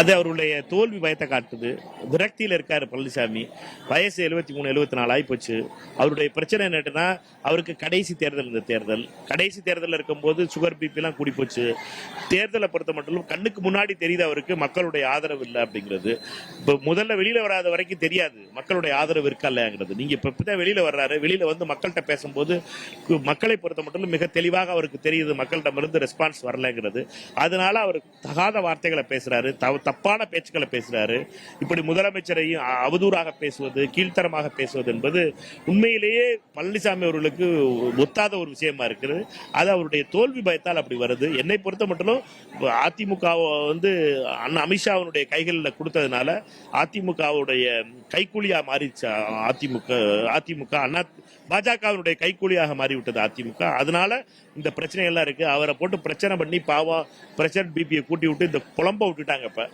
அது அவருடைய தோல்வி பயத்தை காட்டுது. விரக்தியில் இருக்காரு பழனிசாமி. வயசு 73 74 ஆயிப்போச்சு. அவருடைய பிரச்சனை என்னட்டுன்னா, அவருக்கு கடைசி தேர்தல் இந்த தேர்தல். கடைசி தேர்தலில் இருக்கும்போது சுகர் பிபி எல்லாம் கூடி போச்சு. தேர்தலை பொறுத்த மட்டும் கண்ணுக்கு முன்னாடி தெரியுது அவருக்கு மக்களுடைய ஆதரவு இல்லை அப்படிங்கிறது. இப்போ முதல்ல வெளியில வராத வரைக்கும் தெரியாது மக்களுடைய ஆதரவு இருக்கா இல்லையாங்கிறது. நீங்க இப்பதான் வெளியில வர்றாரு. வெளியில வந்து மக்கள்கிட்ட பேசும்போது மக்களை பொறுத்த மட்டும் மிக தெளிவாக அவருக்கு தெரியுது மக்களிடமிருந்து ரெஸ்பான்ஸ் வரலைங்கிறது. அதனால அவர் தகாத வார்த்தைகளை பேசுறாரு, தப்பான பேச்சுக்களை பேசுறாரு. இப்படி முதலமைச்சரையும் அவதூறாக பேசுவது, கீழ்த்தரமாக பேசுவது என்பது உண்மையிலேயே பழனிசாமி அவர்களுக்கு ஒத்தாத ஒரு விஷயமா இருக்குது. அது அவருடைய தோல்வி பயத்தால் அப்படி வருது. என்னை பொறுத்த மட்டும் அதிமுக வந்து அமித்ஷாவுடைய கைகளில் கொடுத்ததுனால அதிமுகவுடைய கைக்கூலியா மாறிச்சு. அதிமுக அண்ணா பாஜகவினுடைய கைக்கூலியாக மாறிவிட்டது அதிமுக. அதனால இந்த பிரச்சனை எல்லாம் இருக்கு. அவரை போட்டு பிரச்சனை பண்ணி பாவம் பிரசிடன்ட் பிபியை கூட்டி விட்டு இந்த குழம்ப விட்டுட்டாங்க. இப்ப